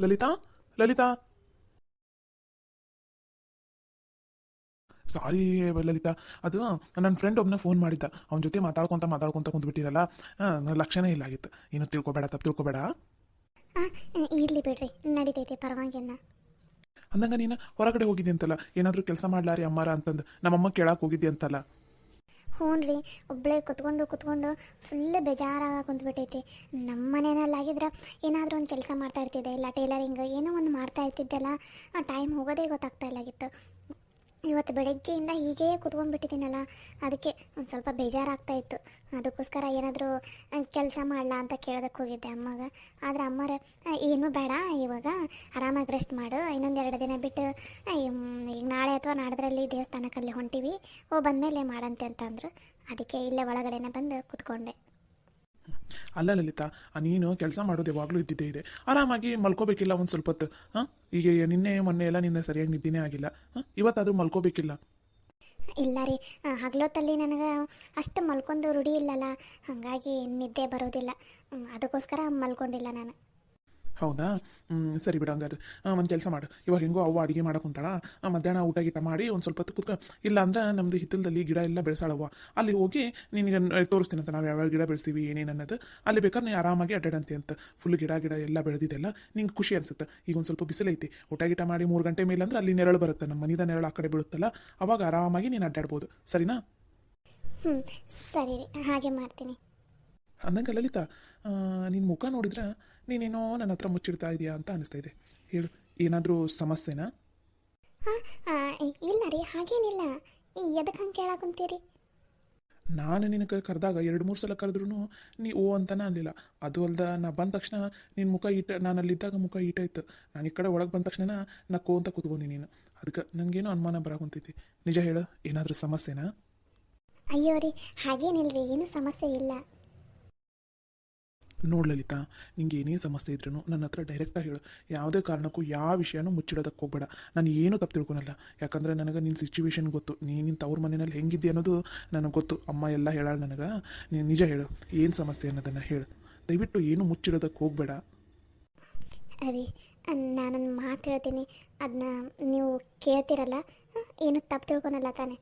ಲಲಿತಾ, ಲಲಿತಾ. ಸಾರಿ ಲಲಿತಾ, ಅದು ನನ್ನ ಫ್ರೆಂಡ್ ಒಬ್ಬನ ಫೋನ್ ಮಾಡಿದ್ದ. ಅವನ ಜೊತೆ ಮಾತಾಡ್ಕೊತ ಕುಂತ್ಬಿಟ್ಟಿರಲ್ಲ, ಲಕ್ಷಣೇ ಇಲ್ಲ ಆಗಿತ್ತು. ಏನು ತಿಳ್ಕೊಬೇಡ, ತಪ್ಪು ತಿಳ್ಕೊಬೇಡ. ಇರಲಿ ಬಿಡ್ರಿ, ನಡೀತೈತೆ, ಪರವಾಗಿಲ್ಲ. ಅಂದಂಗ ನೀನು ಹೊರಗಡೆ ಹೋಗಿದ್ದೆ ಅಂತಲ್ಲ, ಏನಾದರೂ ಕೆಲಸ ಮಾಡ್ಲಾರಿ ಅಮ್ಮಾರ ಅಂತಂದು ನಮ್ಮಮ್ಮ ಕೇಳಕ್ಕೆ ಹೋಗಿದ್ದೆ ಅಂತಲ್ಲ. ಹ್ಞೂ ರೀ, ಒಬ್ಬಳೇ ಕುತ್ಕೊಂಡು ಫುಲ್ ಬೇಜಾರಾಗ ಕುಂತ್ಬಿಟ್ಟೈತಿ. ನಮ್ಮ ಮನೆಯಲ್ಲಾಗಿದ್ರೆ ಏನಾದರೂ ಒಂದು ಕೆಲಸ ಮಾಡ್ತಾ ಇರ್ತಿದ್ದೆ, ಇಲ್ಲ ಟೇಲರಿಂಗ್ ಏನೋ ಒಂದು ಮಾಡ್ತಾ ಇರ್ತಿದ್ದೆಲ್ಲ. ಟೈಮ್ ಹೋಗೋದೇ ಗೊತ್ತಾಗ್ತಾ ಇಲ್ಲಾಗಿತ್ತು. ಇವತ್ತು ಬೆಳಗ್ಗೆಯಿಂದ ಹೀಗೇ ಕುತ್ಕೊಂಡ್ಬಿಟ್ಟಿದ್ದೀನಲ್ಲ, ಅದಕ್ಕೆ ಒಂದು ಸ್ವಲ್ಪ ಬೇಜಾರಾಗ್ತಾಯಿತ್ತು. ಅದಕ್ಕೋಸ್ಕರ ಏನಾದರೂ ಕೆಲಸ ಮಾಡಲ ಅಂತ ಕೇಳೋದಕ್ಕೆ ಹೋಗಿದ್ದೆ ಅಮ್ಮಗೆ. ಆದರೆ ಅಮ್ಮರ ಏನೂ ಬೇಡ, ಇವಾಗ ಆರಾಮಾಗಿ ರೆಸ್ಟ್ ಮಾಡು, ಇನ್ನೊಂದು 2 ದಿನ ಬಿಟ್ಟು ಈಗ ನಾಳೆ ಅಥವಾ ನಾಡ್ದ್ರಲ್ಲಿ ದೇವಸ್ಥಾನಕ್ಕಲ್ಲಿ ಹೊಂಟಿವಿ, ಬಂದಮೇಲೆ ಮಾಡಂತೆ ಅಂತಂದರು. ಅದಕ್ಕೆ ಇಲ್ಲೇ ಒಳಗಡೆನೇ ಬಂದು ಕೂತ್ಕೊಂಡೆ. ಅಲ್ಲ ಲಲಿತಾ, ನೀನು ಕೆಲಸ ಮಾಡೋದು ಯಾವಾಗಲೂ ಇದ್ದಿದ್ದೇ ಇದೆ. ಆರಾಮಾಗಿ ಮಲ್ಕೋಬೇಕಿಲ್ಲ ಒಂದು ಸ್ವಲ್ಪ ಹೊತ್ತು. ಈಗ ನಿನ್ನೆ ಮೊನ್ನೆ ಎಲ್ಲ ನಿಂದ ಸರಿಯಾಗಿ ನಿದ್ದೆನೇ ಆಗಿಲ್ಲ. ಇವತ್ತಾದರೂ ಮಲ್ಕೋಬೇಕಿಲ್ಲ. ಇಲ್ಲ ರೀ, ಹಗಲೊತ್ತಲ್ಲಿ ನನಗೆ ಅಷ್ಟು ಮಲ್ಕೊಂಡು ರೂಢಿ ಇಲ್ಲಲ್ಲ, ಹಾಗಾಗಿ ನಿದ್ದೆ ಬರೋದಿಲ್ಲ. ಅದಕ್ಕೋಸ್ಕರ ಮಲ್ಕೊಂಡಿಲ್ಲ ನಾನು. ಹೌದಾ, ಸರಿ ಬಿಡು. ಹಂಗಾದ್ರೆ ಒಂದು ಕೆಲಸ ಮಾಡು. ಇವಾಗ ಹೆಂಗೋ ಅವ್ವ ಅಡುಗೆ ಮಾಡಕ್ಕುಂತಾಳ, ಮಧ್ಯಾಹ್ನ ಊಟ ಗೀಟ ಮಾಡಿ ಒಂದು ಸ್ವಲ್ಪ ಹೊತ್ತು ಕೂತ್ಕೊ. ಇಲ್ಲ ಅಂದ್ರೆ ನಮ್ಮದು ಹಿತ್ತಲದಲ್ಲಿ ಗಿಡ ಎಲ್ಲ ಬೆಳೆಸಾಳವ್ವ, ಅಲ್ಲಿ ಹೋಗಿ ನಿನಗೆ ತೋರಿಸ್ತೀನಿ ಅಂತ, ನಾವು ಯಾವ್ಯಾವ ಗಿಡ ಬೆಳೆಸ್ತೀವಿ ಏನೇನು ಅನ್ನೋದು. ಅಲ್ಲಿ ಬೇಕಾದ್ರೆ ನೀನು ಆರಾಮಾಗಿ ಅಡ್ಡಾಡಂತೆ ಅಂತ. ಫುಲ್ ಗಿಡ ಎಲ್ಲ ಬೆಳೆದಿದೆಲ್ಲ ನಿಂಗೆ ಖುಷಿ ಅನ್ಸುತ್ತೆ. ಈಗ ಒಂದು ಸ್ವಲ್ಪ ಬಿಸಿಲೈತಿ, ಊಟ ಗೀಟ ಮಾಡಿ 3 ಗಂಟೆ ಮೇಲೆ ಅಂದ್ರೆ ಅಲ್ಲಿ ನೆರಳು ಬರುತ್ತೆ, ನಮ್ಮ ಮನಿದ ನೆರಳು ಆ ಕಡೆ ಬೀಳುತ್ತಲ್ಲ, ಅವಾಗ ಆರಾಮಾಗಿ ನೀನು ಅಡ್ಡಾಡ್ಬೋದು. ಸರಿನಾ? ಸರಿ ರೀ, ಹಾಗೆ ಮಾಡ್ತೀನಿ. ಅಂದಂಗೆ ಲಲಿತಾ, ನಿನ್ನ ಮುಖ ನೋಡಿದ್ರೆ ನೀನೇನೋ ನನ್ನ ಹತ್ರ ಮುಚ್ಚಿಡ್ತಾ ಇದೆಯಾ ಅಂತ ಅನಿಸ್ತಾ ಇದೆ. ಹೇಳು, ಏನಾದರೂ ಸಮಸ್ಯೆನಾ? ಇಲ್ಲ ರೀ, ಹಾಗೇನಿಲ್ಲ. ಎದಕ್ಕೆ ಹಂಗೆ ಕೇಳಾಕುಂತೀರಿ? ನಾನು ನಿನಗೆ ಕರೆದಾಗ 2-3 ಸಲ ಕರೆದ್ರೂ ನೀ ಓ ಅಂತಾನೆ ಅನ್ನಲಿಲ್ಲ. ಅದು ಅಲ್ದ ನಾ ಬಂದ ತಕ್ಷಣ ನಿನ್ನ ಮುಖ ನಾನು ಅಲ್ಲಿದ್ದಾಗ ಮುಖ ಇತ್ತು. ನಾನು ಈ ಕಡೆ ಒಳಗೆ ಬಂದ ತಕ್ಷಣ ನಕ್ಕು ಅಂತ ಕೂತ್ಕೊಂಡಿ ನೀನು. ಅದಕ್ಕೆ ನನಗೇನೋ ಅನುಮಾನ ಬರಾಕುಂತೈತಿ. ನಿಜ ಹೇಳು, ಏನಾದರೂ ಸಮಸ್ಯೆನಾ? ಅಯ್ಯೋ ರೀ, ಹಾಗೇನಿಲ್ರಿ, ಏನೂ ಸಮಸ್ಯೆ ಇಲ್ಲ. ನೋಡು ಲಲಿತಾ, ನಿಂಗೆ ಏನೇ ಸಮಸ್ಯೆ ಇದ್ರೂ ನನ್ನ ಹತ್ರ ಡೈರೆಕ್ಟಾಗಿ ಹೇಳು. ಯಾವುದೇ ಕಾರಣಕ್ಕೂ ಯಾವ ವಿಷಯನೂ ಮುಚ್ಚಿಡೋದಕ್ಕೆ ಹೋಗಬೇಡ. ನಾನು ಏನೂ ತಪ್ಪು ತಿಳ್ಕೊಳಲ್ಲ, ಯಾಕಂದರೆ ನನಗೆ ನಿನ್ನ ಸಿಚುವೇಶನ್ ಗೊತ್ತು. ನಿನ್ನ ತವ್ರ ಮನೆಯಲ್ಲಿ ಹೆಂಗಿದ್ದೆ ಅನ್ನೋದು ನನಗೆ ಗೊತ್ತು. ಅಮ್ಮ ಎಲ್ಲ ಹೇಳಾಳ ನನಗೆ. ನೀನು ನಿಜ ಹೇಳು, ಏನು ಸಮಸ್ಯೆ ಅನ್ನೋದನ್ನು ಹೇಳು. ದಯವಿಟ್ಟು ಏನೂ ಮುಚ್ಚಿಡೋದಕ್ಕೆ ಹೋಗಬೇಡ. ರೀ, ನಾನೊಂದು ಮಾತು ಹೇಳ್ತೀನಿ, ಅದನ್ನ ನೀವು ಕೇಳ್ತಿರಲ್ಲ, ಏನು ತಪ್ಪು ತಿಳ್ಕೊಳಲ್ಲ ತಾನೆ?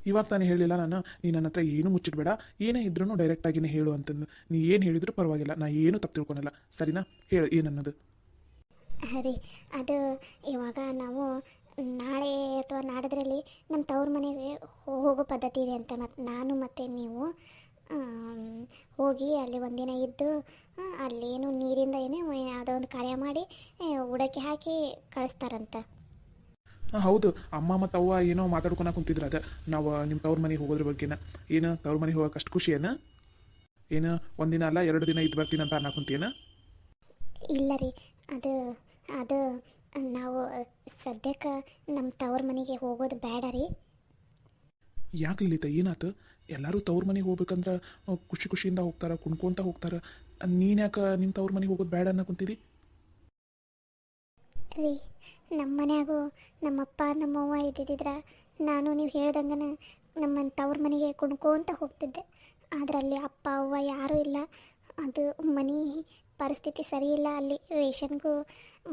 ಇವಾಗ ತಾನೇ ಹೇಳಿಲ್ಲ ನಾನು, ನೀನು ನನ್ನ ಹತ್ರ ಏನೂ ಮುಚ್ಚಿಡಬೇಡ, ಏನೇ ಇದ್ರೂ ಡೈರೆಕ್ಟಾಗಿನೇ ಹೇಳು ಅಂತಂದು. ನೀ ಏನು ಹೇಳಿದರೂ ಪರವಾಗಿಲ್ಲ, ನಾ ಏನೂ ತಪ್ಪು ತಿಳ್ಕೊಳಲ್ಲ. ಸರಿನಾ? ಹೇಳು ಏನನ್ನೋದು. ರೀ, ಅದು ಇವಾಗ ನಾವು ನಾಳೆ ಅಥವಾ ನಾಡಿದ್ರಲ್ಲಿ ನಮ್ಮ ತವ್ರ ಮನೆಗೆ ಹೋಗೋ ಪದ್ಧತಿ ಇದೆ ಅಂತ. ಮತ್ತು ನಾನು ಮತ್ತು ನೀವು ಹೋಗಿ ಅಲ್ಲಿ ಒಂದಿನ ಇದ್ದು, ಅಲ್ಲೇನು ನೀರಿಂದ ಏನೇ ಯಾವುದೋ ಒಂದು ಕಾರ್ಯ ಮಾಡಿ ಉಡಕ್ಕೆ ಹಾಕಿ ಕಳಿಸ್ತಾರಂತ. ಹೌದು, ಅಮ್ಮ ಮತ್ತು ಅವ್ವ ಏನೋ ಮಾತಾಡ್ಕೊಳಕ್ಕೆ ಕುಂತಿದ್ರು. ಅದು ನಾವು ನಿಮ್ಮ ತವ್ರ ಮನೆಗೆ ಹೋಗೋದ್ರ ಬಗ್ಗೆನ. ಏನು ತವ್ರ ಮನೆಗೆ ಹೋಗೋಕೆ ಅಷ್ಟು ಖುಷಿ ಏನು 1 ದಿನ ಅಲ್ಲ 2 ದಿನ ಇದ್ದು ಬರ್ತೀನಿ ಅಂತ ಅನ್ನಕುಂತೀನ? ಇಲ್ಲ ರೀ, ಅದು ಅದು ನಾವು ಸದ್ಯಕ್ಕೆ ನಮ್ಮ ತವ್ರ ಮನೆಗೆ ಹೋಗೋದು ಬೇಡ ರೀ. ಯಾಕೆ ಲಲಿತಾ, ಏನಾಯ್ತು? ಎಲ್ಲರೂ ತವ್ರ ಮನೆಗೆ ಹೋಗ್ಬೇಕಂದ್ರೆ ಖುಷಿಯಿಂದ ಹೋಗ್ತಾರೆ, ಕುಣ್ಕೊತ ಹೋಗ್ತಾರೆ. ನೀನು ಯಾಕೆ ನಿಮ್ಮ ತವ್ರ ಮನೆಗೆ ಹೋಗೋದು ಬೇಡ ಅನ್ನಕುಂತಿದ್ದಿ? ರೀ, ನಮ್ಮ ಮನ್ಯಾಗೂ ನಮ್ಮಪ್ಪ ನಮ್ಮವ್ವ ಇದ್ದಿದ್ರೆ ನಾನು ನೀವು ಹೇಳ್ದಂಗೆ ನಮ್ಮ ತವ್ರ ಮನೆಗೆ ಕುಣ್ಕೋತ ಹೋಗ್ತಿದ್ದೆ. ಆದರೆ ಅಲ್ಲಿ ಅಪ್ಪ ಅವ್ವ ಯಾರೂ ಇಲ್ಲ. ಅದು ಮನೆ ಪರಿಸ್ಥಿತಿ ಸರಿ ಇಲ್ಲ. ಅಲ್ಲಿ ರೇಷನ್ಗೂ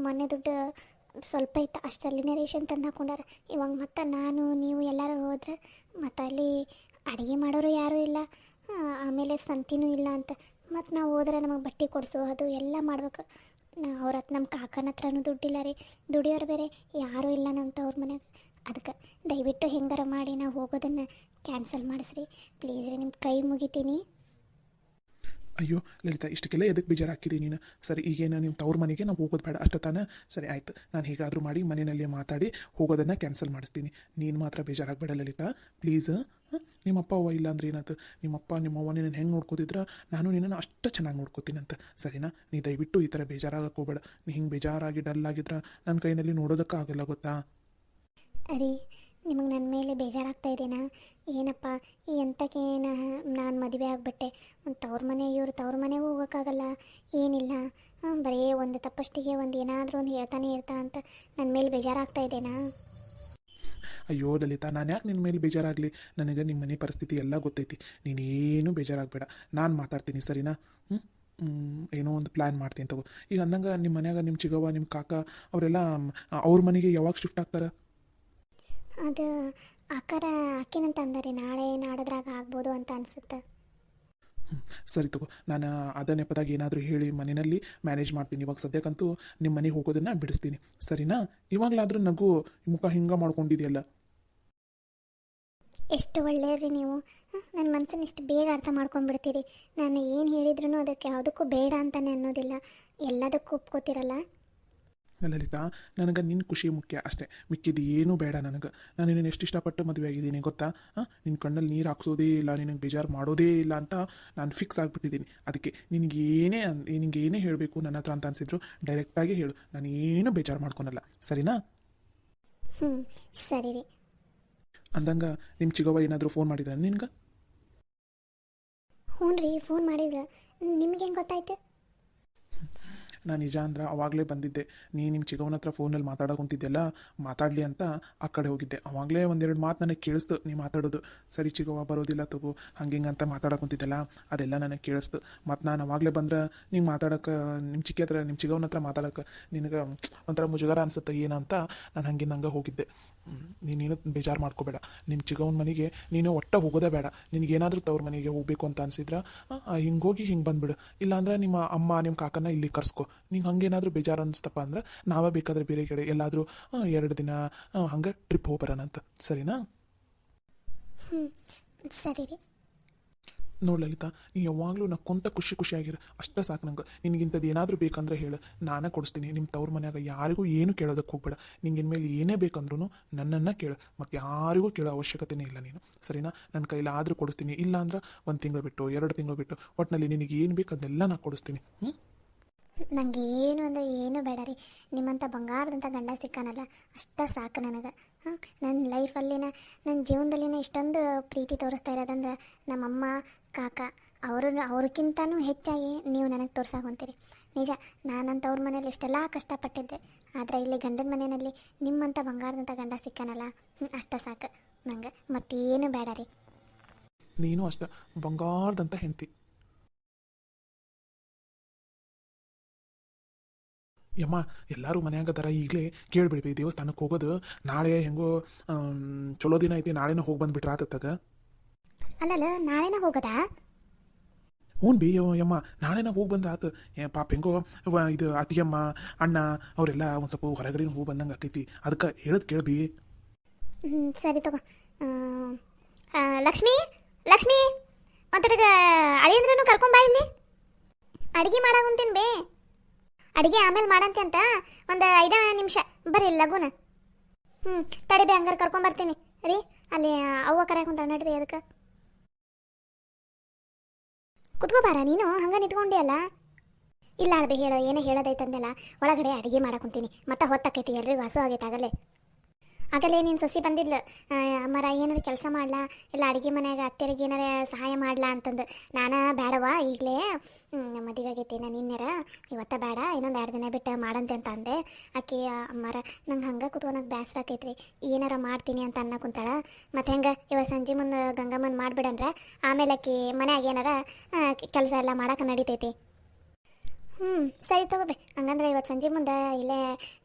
ಮೊನ್ನೆ ದುಡ್ಡು ಸ್ವಲ್ಪ ಇತ್ತು, ಅಷ್ಟರಲ್ಲಿನೇ ರೇಷನ್ ತಂದು ಹಾಕೊಂಡಾರ. ಇವಾಗ ಮತ್ತು ನಾನು ನೀವು ಎಲ್ಲರೂ ಹೋದ್ರೆ ಮತ್ತು ಅಲ್ಲಿ ಅಡುಗೆ ಮಾಡೋರು ಯಾರೂ ಇಲ್ಲ, ಆಮೇಲೆ ಸಂತಿನೂ ಇಲ್ಲ ಅಂತ. ಮತ್ತು ನಾವು ಹೋದ್ರೆ ನಮಗೆ ಬಟ್ಟೆ ಕೊಡಿಸು ಅದು ಎಲ್ಲ ಮಾಡ್ಬೇಕು. ಅವ್ರ ಹತ್ರ ನಮ್ಮ ಕಾಕನ ಹತ್ರನೂ ದುಡ್ಡಿಲ್ಲ ರೀ, ದುಡಿಯೋರು ಬೇರೆ ಯಾರೂ ಇಲ್ಲ ನಮ್ಮ ತವ್ರ ಮನೆಗೆ. ಅದಕ್ಕೆ ದಯವಿಟ್ಟು ಹೆಂಗಾರ ಮಾಡಿ ನಾವು ಹೋಗೋದನ್ನು ಕ್ಯಾನ್ಸಲ್ ಮಾಡಿಸ್ರಿ ಪ್ಲೀಸ್ ರೀ, ನಿಮ್ಮ ಕೈ ಮುಗಿತೀನಿ. ಅಯ್ಯೋ ಲಲಿತಾ, ಇಷ್ಟಕ್ಕೆಲ್ಲ ಎದಕ್ಕೆ ಬೇಜಾರು ಹಾಕಿದ್ದೀನಿ ನೀನು? ಸರಿ, ಈಗೇನು ನಿಮ್ಮ ತವ್ರ ಮನೆಗೆ ನಾವು ಹೋಗೋದು ಬೇಡ ಅಷ್ಟ ತಾನೇ? ಸರಿ ಆಯಿತು, ನಾನು ಹೇಗಾದರೂ ಮಾಡಿ ಮನೆಯಲ್ಲಿ ಮಾತಾಡಿ ಹೋಗೋದನ್ನು ಕ್ಯಾನ್ಸಲ್ ಮಾಡಿಸ್ತೀನಿ. ನೀನು ಮಾತ್ರ ಬೇಜಾರಾಗಬೇಡ ಲಲಿತಾ, ಪ್ಲೀಸ್. ನಿಮ್ಮಪ್ಪ ಅವ್ವ ಇಲ್ಲ ಅಂದ್ರೆ ಏನಾಯ್ತು? ನಿಮ್ಮಪ್ಪ ನಿಮ್ಮವ್ವ ನಿನ್ನ ಹೆಂಗೆ ನೋಡ್ಕೋತಿದ್ರೆ ನಾನು ನಿನ್ನನ್ನು ಅಷ್ಟು ಚೆನ್ನಾಗಿ ನೋಡ್ಕೋತೀನಿ ಅಂತ. ಸರಿನಾ? ನೀ ದಯವಿಟ್ಟು ಈ ಥರ ಬೇಜಾರಾಗಕ್ಕೆ ಹೋಗಬೇಡ. ನೀ ಹಿಂಗೆ ಬೇಜಾರಾಗಿ ಡಲ್ಲಾಗಿದ್ರೆ ನನ್ನ ಕೈಯಲ್ಲಿ ನೋಡೋದಕ್ಕಾಗಲ್ಲ, ಗೊತ್ತಾ? ರೀ, ನಿಮಗೆ ನನ್ನ ಮೇಲೆ ಬೇಜಾರಾಗ್ತಾ ಇದೆನಾ? ಏನಪ್ಪ ಎಂತಕ್ಕೆ ನಾನು ಮದುವೆ ಆಗಿಬಿಟ್ಟೆ, ಒಂದು ತವ್ರ ಮನೆ, ಇವರು ತವ್ರ ಮನೆಗೂ ಹೋಗೋಕ್ಕಾಗಲ್ಲ, ಏನಿಲ್ಲ, ಬರೀ ಒಂದು ತಪ್ಪಷ್ಟಿಗೆ ಒಂದು ಏನಾದರೂ ಒಂದು ಹೇಳ್ತಾನೆ ಅಂತ ನನ್ನ ಮೇಲೆ ಬೇಜಾರಾಗ್ತಾ ಇದೆನಾ? ಅಯ್ಯೋ ಲಲಿತಾ, ನಾನು ಯಾಕೆ ನಿನ್ನ ಮೇಲೆ ಬೇಜಾರಾಗಲಿ? ನನಗೆ ನಿಮ್ಮ ಮನೆ ಪರಿಸ್ಥಿತಿ ಎಲ್ಲ ಗೊತ್ತೈತಿ. ನೀನೇನು ಬೇಜಾರಾಗಬೇಡ, ನಾನು ಮಾತಾಡ್ತೀನಿ. ಸರಿನಾ? ಏನೋ ಒಂದು ಪ್ಲ್ಯಾನ್ ಮಾಡ್ತೀನಿ ತಗೋ. ಈಗ ಅಂದಂಗೆ ನಿಮ್ಮ ಮನ್ಯಾಗ ನಿಮ್ಮ ಚಿಗವ್ವ ನಿಮ್ಮ ಕಾಕ ಅವರೆಲ್ಲ ಅವ್ರ ಮನೆಗೆ ಯಾವಾಗ ಶಿಫ್ಟ್ ಆಗ್ತಾರೆ? ಅದು ಅಕ್ಕಾರ ಅಕ್ಕಿನಂತ ಅಂದಾರೆ ನಾಳೆ ನಾಡದ್ರಾಗ ಆಗ್ಬೋದು ಅಂತ ಅನ್ಸುತ್ತೆ. ಸರಿ ತಗೋ, ನಾನು ಅದ ನೆಪದಾಗ ಏನಾದರೂ ಹೇಳಿ ಮನೆಯಲ್ಲಿ ಮ್ಯಾನೇಜ್ ಮಾಡ್ತೀನಿ. ಇವಾಗ ಸದ್ಯಕ್ಕಂತೂ ನಿಮ್ಮ ಮನೆಗೆ ಹೋಗೋದನ್ನು ಬಿಡಿಸ್ತೀನಿ, ಸರಿನಾ? ಇವಾಗಲಾದರೂ ನಗು ಮುಖ ಹಿಂಗೆ ಮಾಡ್ಕೊಂಡಿದೆಯಲ್ಲ. ಎಷ್ಟು ಒಳ್ಳೆಯರಿ ನೀವು. ನನ್ನ ಮನಸ್ಸನ್ನು ಇಷ್ಟು ಬೇಗ ಅರ್ಥ ಮಾಡ್ಕೊಂಡ್ಬಿಡ್ತೀರಿ. ನಾನು ಏನು ಹೇಳಿದ್ರು ಅದಕ್ಕೆ ಯಾವುದಕ್ಕೂ ಬೇಡ ಅಂತಲೇ ಅನ್ನೋದಿಲ್ಲ, ಎಲ್ಲದಕ್ಕೂ ಒಪ್ಕೋತಿರಲ್ಲ. ಲಲಿತಾ, ನನಗೆ ನಿನ್ನ ಖುಷಿ ಮುಖ್ಯ ಅಷ್ಟೇ, ಮಿಕ್ಕಿದ್ದು ಏನೂ ಬೇಡ ನನಗೆ. ನಾನು ನಿನ್ನ ಎಷ್ಟು ಇಷ್ಟಪಟ್ಟು ಮದುವೆ ಆಗಿದ್ದೀನಿ ಗೊತ್ತಾ? ನಿನ್ನ ಕಣ್ಣಲ್ಲಿ ನೀರು ಹಾಕ್ಸೋದೇ ಇಲ್ಲ, ನಿನಗೆ ಬೇಜಾರು ಮಾಡೋದೇ ಇಲ್ಲ ಅಂತ ನಾನು ಫಿಕ್ಸ್ ಆಗಿಬಿಟ್ಟಿದ್ದೀನಿ. ಅದಕ್ಕೆ ನಿನಗೇನೇ ಹೇಳಬೇಕು ನನ್ನ ಹತ್ರ ಅಂತ ಅನಿಸಿದ್ರು ಡೈರೆಕ್ಟಾಗಿ ಹೇಳು, ನಾನು ಏನೂ ಬೇಜಾರು ಮಾಡ್ಕೊಳಲ್ಲ, ಸರಿನಾ? ಸರಿ ರೀ. ಅಂದಂಗೆ ನಿಮ್ಮ ಚಿಗವ್ವ ಏನಾದರೂ ಫೋನ್ ಮಾಡಿದ್ರೆ ನಿನ್ಗೆ? ಹ್ಞೂ ರೀ, ಫೋನ್ ಮಾಡಿದ್ರೆ. ನಿಮ್ಗೆ ಹೆಂಗೆ ಗೊತ್ತಾಯ್ತು? ನಾನು ನಿಜ ಅಂದ್ರೆ ಅವಾಗಲೇ ಬಂದಿದ್ದೆ. ನಿಮ್ಮ ಚಿಗವನ ಹತ್ರ ಫೋನಲ್ಲಿ ಮಾತಾಡೋಕೊಂತಿದ್ದೆಲ್ಲ, ಮಾತಾಡಲಿ ಅಂತ ಆ ಕಡೆ ಹೋಗಿದ್ದೆ. ಅವಾಗಲೇ ಒಂದೆರಡು ಮಾತು ನನಗೆ ಕೇಳಿಸ್ತು ನೀ ಮಾತಾಡೋದು. ಸರಿ ಚಿಗವ್ವ ಬರೋದಿಲ್ಲ ತಗೋ ಹಂಗೆ ಅಂತ ಮಾತಾಡೋಕೊಂತಿದ್ದೆಲ್ಲ, ಅದೆಲ್ಲ ನನಗೆ ಕೇಳಿಸ್ತು. ಮತ್ತು ನಾನು ಅವಾಗಲೇ ಬಂದ್ರೆ ನಿಂಗೆ ಮಾತಾಡೋಕೆ ನಿಮ್ಮ ಚಿಗವನ ಹತ್ರ ಮಾತಾಡೋಕೆ ನಿನಗೆ ಒಂಥರ ಮುಜುಗರ ಅನಿಸುತ್ತೆ ಏನಂತ ನಾನು ಹಂಗೆ ಹೋಗಿದ್ದೆ. ನೀನೇನು ಬೇಜಾರು ಮಾಡ್ಕೋಬೇಡ. ನಿಮ್ಮ ಚಿಗವನ ಮನೆಗೆ ನೀನು ಒಟ್ಟ ಹೋಗೋದೇ ಬೇಡ. ನಿನಗೇನಾದರೂ ತವ್ರ ಮನೆಗೆ ಹೋಗಬೇಕು ಅಂತ ಅನಿಸಿದ್ರೆ ಹಿಂಗೆ ಹೋಗಿ ಹಿಂಗೆ ಬಂದುಬಿಡು. ಇಲ್ಲಾಂದ್ರೆ ನಿಮ್ಮ ಅಮ್ಮ ನಿಮ್ಮ ಕಾಕನ ಇಲ್ಲಿ ಕರ್ಸ್ಕೊ. ನಿಂಗೆ ಹಂಗೇನಾದರೂ ಬೇಜಾರು ಅನಿಸ್ತಪ್ಪ ಅಂದ್ರೆ ನಾವೇ ಬೇಕಾದರೆ ಬೇರೆ ಕಡೆ ಎಲ್ಲಾದರೂ 2 ದಿನ ಹಂಗೆ ಟ್ರಿಪ್ ಹೋಗಿ ಬರೋಣ ಅಂತ, ಸರಿನಾ? ಸರಿ ರೀ. ನೋಡಿ ಲಲಿತಾ, ನೀ ಯಾವಾಗಲೂ ನಕ್ಕೊಂತ ಖುಷಿಯಾಗಿರು, ಅಷ್ಟೇ ಸಾಕು ನಂಗೆ. ನಿನಗಿಂಥದ್ದು ಏನಾದರೂ ಬೇಕಂದ್ರೆ ಹೇಳು, ನಾನೇ ಕೊಡಿಸ್ತೀನಿ. ನಿಮ್ಮ ತವ್ರ ಮನ್ಯಾಗ ಯಾರಿಗೂ ಏನು ಕೇಳೋದಕ್ಕೆ ಹೋಗ್ಬೇಡ. ನಿಂಗೆ ಇನ್ಮೇಲೆ ಏನೇ ಬೇಕಂದ್ರೂ ನನ್ನನ್ನು ಕೇಳು, ಮತ್ತು ಯಾರಿಗೂ ಕೇಳೋ ಅವಶ್ಯಕತೆನೇ ಇಲ್ಲ ನೀನು, ಸರಿನಾ? ನನ್ನ ಕೈಲಾದರೂ ಕೊಡಿಸ್ತೀನಿ, ಇಲ್ಲ ಅಂದ್ರೆ 1 ತಿಂಗಳು ಬಿಟ್ಟು 2 ತಿಂಗಳು ಬಿಟ್ಟು ಒಟ್ಟಿನಲ್ಲಿ ನಿನಗೆ ಏನು ಬೇಕು ಅದನ್ನೆಲ್ಲ ನಾನು ಕೊಡಿಸ್ತೀನಿ. ನನಗೆ ಏನು ಅಂದರೆ ಏನು ಬೇಡ ರೀ. ನಿಮ್ಮಂಥ ಬಂಗಾರದಂಥ ಗಂಡ ಸಿಕ್ಕಾನಲ್ಲ ಅಷ್ಟೇ ಸಾಕು ನನಗೆ. ನನ್ನ ಲೈಫಲ್ಲಿನ ನನ್ನ ಜೀವನದಲ್ಲಿನ ಇಷ್ಟೊಂದು ಪ್ರೀತಿ ತೋರಿಸ್ತಾ ಇರೋದಂದ್ರೆ ನಮ್ಮಮ್ಮ ಕಾಕ ಅವ್ರಿಗಿಂತನೂ ಹೆಚ್ಚಾಗಿ ನೀವು ನನಗೆ ತೋರ್ಸಾಕೊಂತೀರಿ. ನಿಜ, ನಾನಂತ ಅವ್ರ ಮನೇಲಿ ಎಷ್ಟೆಲ್ಲ ಕಷ್ಟಪಟ್ಟಿದ್ದೆ, ಆದರೆ ಇಲ್ಲಿ ಗಂಡನ ಮನೆಯಲ್ಲಿ ನಿಮ್ಮಂಥ ಬಂಗಾರದಂಥ ಗಂಡ ಸಿಕ್ಕಾನಲ್ಲ, ಅಷ್ಟೇ ಸಾಕು ನಂಗೆ, ಮತ್ತೇನು ಬೇಡ ರೀ. ನೀನು ಅಷ್ಟೇ ಬಂಗಾರದಂಥ ಹೆಂಡತಿ. ಯಮ್ಮ, ಎಲ್ಲರೂ ಮನ್ಯಾಗದಾರ, ಈಗಲೇ ಕೇಳಿಬಿಡ್ಬಿ ದೇವಸ್ಥಾನಕ್ಕೆ ಹೋಗೋದು. ನಾಳೆ ಹೆಂಗೋ ಚಲೋ ದಿನ ಐತಿ, ನಾಳೆನ ಹೋಗಿ ಬಂದುಬಿಟ್ರೆ ಆತತ್ತಾಗ. ಅಲ್ಲಲ್ಲ, ನಾಳೆನ ಹೋಗೋದಾ? ಹ್ಞೂ ಬಿ ಯಮ್ಮ, ನಾಳೆನ ಹೋಗಿ ಬಂದ್ರೆ ಆತು. ಪಾಪ ಹೆಂಗೋ ಇದು ಅತ್ತಿಗೆಮ್ಮ ಅಣ್ಣ ಅವರೆಲ್ಲ ಒಂದು ಸ್ವಲ್ಪ ಹೊರಗಡೆ ಹೋಗಿ ಬಂದಂಗೆ ಆಕೈತಿ, ಅದಕ್ಕೆ ಹೇಳೋದು ಕೇಳ್ಬಿ. ಸರಿ ತಗೋ. ಲಕ್ಷ್ಮಿ ಲಕ್ಷ್ಮಿ ಒಂತಡಗ ಅಳಿಯಂದ್ರೂ ಕರ್ಕೊಂಬಾ ಇಲ್ಲಿ. ಅಡುಗೆ ಮಾಡಾಕುಂತೀನಿ ಬೇ. ಅಡುಗೆ ಆಮೇಲೆ ಮಾಡಂತೆ ಅಂತ ಒಂದು 5 ನಿಮಿಷ ಬರ್ರಿ ಲಗುನ. ತಡಿ ಬೇ, ಹಂಗಾರೆ ಕರ್ಕೊಂಬರ್ತೀನಿ ರೀ. ಅಲ್ಲಿ ಅವ್ವ ಕರೆಯಾಕ ಕುಂತ ನಡ್ರಿ, ಅದಕ್ಕೆ ಕುತ್ಕೋಬಾರ ನೀನು, ಹಂಗೆ ನಿಂತ್ಕೊಂಡಿ ಅಲ್ಲ. ಇಲ್ಲ ಅಳ್ಬೆ, ಏನೇ ಹೇಳೋದೈತಂದೆಲ್ಲ. ಒಳಗಡೆ ಅಡುಗೆ ಮಾಡಾಕುಂತೀನಿ, ಮತ್ತೆ ಹೊತ್ತಾಕೈತಿ, ಎಲ್ರಿಗೂ ಹಸು ಆಗೈತೆ. ಆಗಲೇ ನೀನು ಸೊಸಿ ಬಂದಿದ್ಲು, ಮರ ಏನಾರು ಕೆಲಸ ಮಾಡ್ಲಾ ಇಲ್ಲ ಅಡುಗೆ ಮನ್ಯಾಗ ಅತ್ತೆರಿಗೆ ಏನಾರ ಸಹಾಯ ಮಾಡ್ಲಾ ಅಂತಂದು. ನಾನು ಬೇಡವಾ, ಈಗಲೇ ಮದುವೆ ಆಗೈತಿ, ನಾನು ಇನ್ನೇರ ಇವತ್ತ ಬೇಡ, ಇನ್ನೊಂದು 2 ದಿನ ಬಿಟ್ಟು ಮಾಡಂತೆ ಅಂತ ಅಂದೆ. ಆಕೆ ಅಮ್ಮರ ನಂಗೆ ಹಂಗೆ ಕುತ್ಕೊಳಕ್ಕೆ ಬೇಸರ ಆಕೈತ್ರಿ, ಏನಾರ ಮಾಡ್ತೀನಿ ಅಂತ ಅನ್ನ ಕುಂತಾಳ. ಮತ್ತು ಹೆಂಗೆ ಇವತ್ತು ಸಂಜೆ ಮುಂದೆ ಗಂಗಮ್ಮನ ಮಾಡಿಬಿಡಂದ್ರೆ ಆಮೇಲೆ ಆಕೆ ಮನ್ಯಾಗ ಏನಾರ ಕೆಲಸ ಎಲ್ಲ ಮಾಡೋಕೆ ನಡಿತೈತಿ. ಸರಿ ತಗೋಬೆ, ಹಂಗಂದ್ರೆ ಇವತ್ತು ಸಂಜೆ ಮುಂದೆ ಇಲ್ಲೇ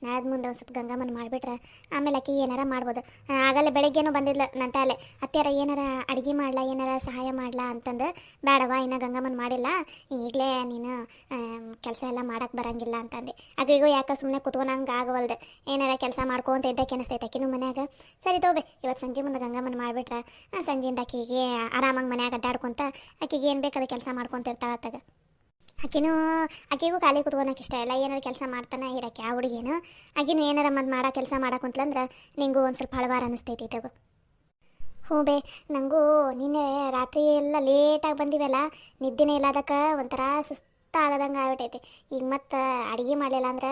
ನಾಳೆ ಮುಂದೆ ಒಂದು ಸ್ವಲ್ಪ ಗಂಗಮ್ಮನ ಮಾಡಿಬಿಟ್ರೆ ಆಮೇಲೆ ಆಕೆ ಏನಾರ ಮಾಡ್ಬೋದು. ಆಗಲೇ ಬೆಳಗ್ಗೆನೂ ಬಂದಿದ್ಲು ನನ್ನ ತಾಲೆ, ಅತ್ಯಾರ ಏನಾರ ಅಡುಗೆ ಮಾಡ್ಲಾ ಏನಾರ ಸಹಾಯ ಮಾಡ್ಲಾ ಅಂತಂದು. ಬೇಡವಾ, ಇನ್ನು ಗಂಗಮ್ಮನ ಮಾಡಿಲ್ಲ, ಈಗಲೇ ನೀನು ಕೆಲಸ ಎಲ್ಲ ಮಾಡೋಕ್ಕೆ ಬರೋಂಗಿಲ್ಲ ಅಂತಂದೆ. ಆಕೆಗೂ ಯಾಕೆ ಸುಮ್ಮನೆ ಕುತ್ಕೊಳಂಗೆ ಆಗವಲ್ದು, ಏನಾರ ಕೆಲಸ ಮಾಡ್ಕೊಂತ ಇದ್ದಕ್ಕೆ ಅನಿಸ್ತೈತೆ ಆಕೆನೂ ಮನ್ಯಾಗ. ಸರಿ ತಗೋಬೆ, ಇವತ್ತು ಸಂಜೆ ಮುಂದೆ ಗಂಗಮ್ಮನ ಮಾಡಿಬಿಟ್ರೆ ಸಂಜೆಯಿಂದ ಆಕೆಗೆ ಆರಾಮಾಗಿ ಮನ್ಯಾಗ ಅಡ್ಡಾಡ್ಕೊತ ಆಕೆಗೆ ಏನು ಬೇಕಾದ ಕೆಲಸ ಮಾಡ್ಕೊತಿರ್ತಾಳೆ ಅತ್ತಾಗ. ಆಕೆಗೂ ಖಾಲಿ ಕುತ್ಕೊಳಕ್ಕೆ ಇಷ್ಟ ಇಲ್ಲ, ಏನಾರು ಕೆಲಸ ಮಾಡ್ತಾನೆ ಇರೋಕ್ಕೆ ಆ ಹುಡುಗೇನು. ಆಕೆನೂ ಏನಾರ ಮಾಡೋ ಕೆಲಸ ಮಾಡಕ್ಕಂತಂದ್ರೆ ನಿಂಗೂ ಒಂದು ಸ್ವಲ್ಪ ಹಳವಾರ ಅನ್ನಿಸ್ತೈತಿ ತಗೋ. ಹ್ಞೂ ಬೇ, ನನಗೂ ನಿನ್ನೆ ರಾತ್ರಿ ಎಲ್ಲ ಲೇಟಾಗಿ ಬಂದಿವಲ್ಲ, ನಿದ್ದೆನೇ ಇಲ್ಲ, ಅದಕ್ಕೆ ಒಂಥರ ಸುಸ್ತಾಗದಂಗೆ ಆಗ್ಬಿಟ್ಟೈತಿ. ಈಗ ಮತ್ತು ಅಡುಗೆ ಮಾಡಲಿಲ್ಲ ಅಂದ್ರೆ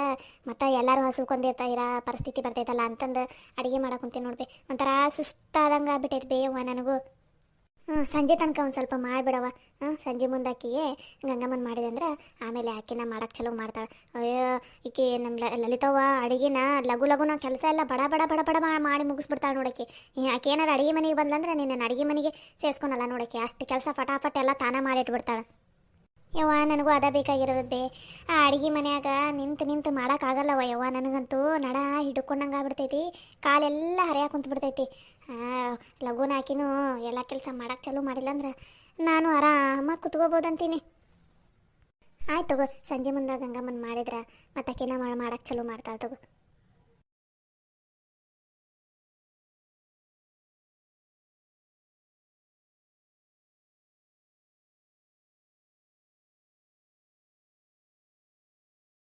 ಮತ್ತು ಎಲ್ಲರೂ ಹಸುಕೊಂಡಿರ್ತಾ ಇರೋ ಪರಿಸ್ಥಿತಿ ಬರ್ತೈತಲ್ಲ ಅಂತಂದು ಅಡುಗೆ ಮಾಡಕ್ಕಂತೀನಿ ನೋಡ್ಬೇ. ಒಂಥರ ಸುಸ್ತಾದಂಗೆ ಆಗ್ಬಿಟ್ಟೈತಿ ಬೇಯವ್ವ ನನಗೂ. ಸಂಜೆ ತನಕ ಒಂದು ಸ್ವಲ್ಪ ಮಾಡಿಬಿಡವ. ಸಂಜೆ ಮುಂದೆ ಆಕೆಗೆ ಗಂಗಮ್ಮನ ಮಾಡಿದೆ ಅಂದ್ರೆ ಆಮೇಲೆ ಆಕೆನ ಮಾಡೋಕ್ಕೆ ಚಲೋ ಮಾಡ್ತಾಳೆ. ಅಯ್ಯೋ, ಈಕೆ ನಮ್ಮ ಲಲಿತವ್ವ ಅಡುಗೆನ ಲಘುನ ಕೆಲಸ ಎಲ್ಲ ಬಡ ಬಡ ಬಡ ಬಡ ಮಾಡಿ ಮುಗಿಸ್ಬಿಡ್ತಾಳೆ ನೋಡೋಕ್ಕೆ. ಆಕೆ ಏನಾರು ಅಡುಗೆ ಮನೆಗೆ ಬಂದಂದ್ರೆ ನಿನ್ನ ಅಡುಗೆ ಮನೆಗೆ ಸೇರಿಸ್ಕೊಳಲ್ಲ ನೋಡೋಕ್ಕೆ, ಅಷ್ಟು ಕೆಲಸ ಫಟಾಫಟ್ ಎಲ್ಲ ತಾನೇ ಮಾಡಿಟ್ಬಿಡ್ತಾಳೆ. ಯವ್ವ ನನಗೂ ಅದ ಬೇಕಾಗಿರೋದು ಬೇ. ಆ ಅಡುಗೆ ಮನ್ಯಾಗ ನಿಂತು ಮಾಡೋಕ್ಕಾಗಲ್ಲವ ಯವ್ವ. ನನಗಂತೂ ನಡ ಹಿಡ್ಕೊಂಡಂಗೆ ಆಗ್ಬಿಡ್ತೈತಿ, ಕಾಲೆಲ್ಲ ಹರಿಯಾಕೆ ಕುಂತು ಬಿಡ್ತೈತಿ. ಲಘುನ ಹಾಕಿನೂ ಎಲ್ಲ ಕೆಲಸ ಮಾಡೋಕೆ ಚಾಲೂ ಮಾಡಿಲ್ಲ ಅಂದ್ರೆ ನಾನು ಆರಾಮಾಗಿ ಕುತ್ಕೋಬೋದಂತೀನಿ. ಆಯ್ತು ತಗೋ, ಸಂಜೆ ಮುಂದೆ ಗಂಗಮ್ಮನ ಮಾಡಿದ್ರೆ ಮತ್ತೆ ಆಕಿನ ಮಾಡೋಕೆ ಚಾಲೂ ಮಾಡ್ತಾಳೆ ತಗೋ.